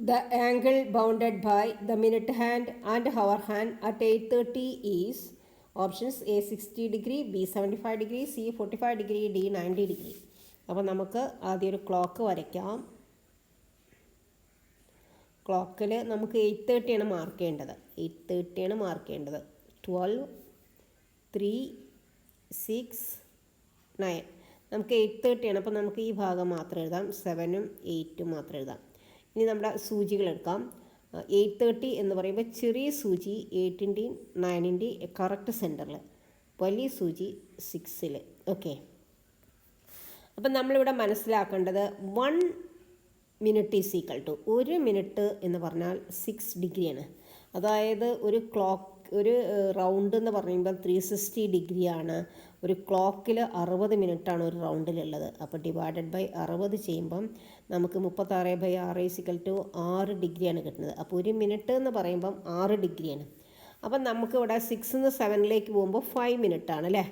The angle bounded by the minute hand and hour hand at 8:30 is options A 60 degree, B 75 degree, C 45 degree, D 90 degree. അപ്പോൾ നമുക്ക് ആദ്യം ഒരു clock വരയ്ക്കാം. ക്ലോക്കിൽ നമുക്ക് 8:30 ആണ് മാർക്ക് ചെയ്യേണ്ടത്. 8:30 ആണ് മാർക്ക് ചെയ്യേണ്ടത്. 12, 3, 6, 9. നമുക്ക് 8:30 ആണ്. അപ്പോൾ നമുക്ക് ഈ ഭാഗം മാത്രം എഴുതാം. 7ഉം 8ഉം മാത്രം എഴുതാം. ഇനി നമ്മുടെ സൂചികൾ എടുക്കാം. 8:30 എന്ന് പറയുമ്പോൾ ചെറിയ സൂചി 8ൻ്റെയും 9ൻ്റെയും കറക്റ്റ് സെൻറ്ററിൽ, വലിയ സൂചി 6ൽ. ഓക്കെ, അപ്പം നമ്മളിവിടെ മനസ്സിലാക്കേണ്ടത് 1 minute is equal to, 1 minute എന്ന് പറഞ്ഞാൽ 6 ഡിഗ്രിയാണ്. അതായത് ഒരു റൗണ്ട് എന്ന് പറയുമ്പോൾ 360 ഡിഗ്രിയാണ്. ഒരു ക്ലോക്കിൽ 60 മിനിറ്റാണ് ഒരു റൗണ്ടിലുള്ളത്. അപ്പോൾ ഡിവൈഡഡ് ബൈ 60 ചെയ്യുമ്പം നമുക്ക് 36/6 ഈക്വൽ ടു 6 ഡിഗ്രിയാണ് കിട്ടുന്നത്. അപ്പോൾ 1 മിനിറ്റ് എന്ന് പറയുമ്പം 6 ഡിഗ്രിയാണ്. അപ്പം നമുക്കിവിടെ 6 7ലേക്ക് പോകുമ്പോൾ 5 മിനിറ്റാണ് അല്ലേ.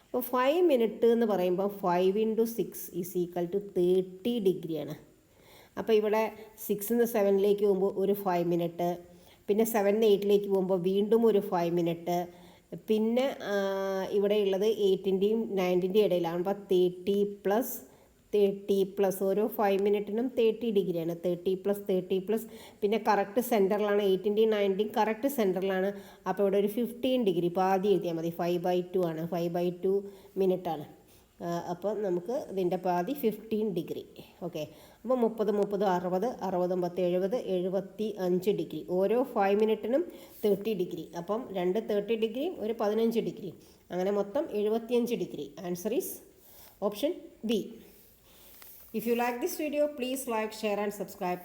അപ്പോൾ 5 മിനിറ്റ് എന്ന് പറയുമ്പോൾ 5 × 6 ഈസ് ഈക്വൽ ടു 30 ഡിഗ്രിയാണ്. അപ്പോൾ ഇവിടെ 6 7ലേക്ക് പോകുമ്പോൾ ഒരു 5 മിനിറ്റ്, പിന്നെ 7 8ലേക്ക് പോകുമ്പോൾ വീണ്ടും ഒരു 5 മിനിറ്റ്, പിന്നെ ഇവിടെയുള്ളത് 8ൻ്റെയും 9ൻ്റെയും ഇടയിലാണ്. അപ്പോൾ 30 ഓരോ 5 മിനിറ്റിനും 30 ഡിഗ്രിയാണ്. 30 പിന്നെ കറക്റ്റ് സെൻറ്ററിലാണ്, 8ൻ്റെയും 9ൻ്റെയും കറക്റ്റ് സെൻറ്ററിലാണ്. അപ്പോൾ ഇവിടെ ഒരു 15 ഡിഗ്രി പാതി എഴുതിയാൽ മതി. 5/2 ആണ്, 5/2 മിനിറ്റാണ്. അപ്പോൾ നമുക്ക് ഇതിൻ്റെ പാതി 15 ഡിഗ്രി. ഓക്കെ, അപ്പോൾ 30 60 60 10 75 ഡിഗ്രി. ഓരോ 5 മിനിറ്റിനും 30 ഡിഗ്രി. അപ്പം 2 30 ഡിഗ്രിയും ഒരു 15 ഡിഗ്രി, അങ്ങനെ മൊത്തം 75 degree. Answer is option B. If you like this video, please like, share and subscribe.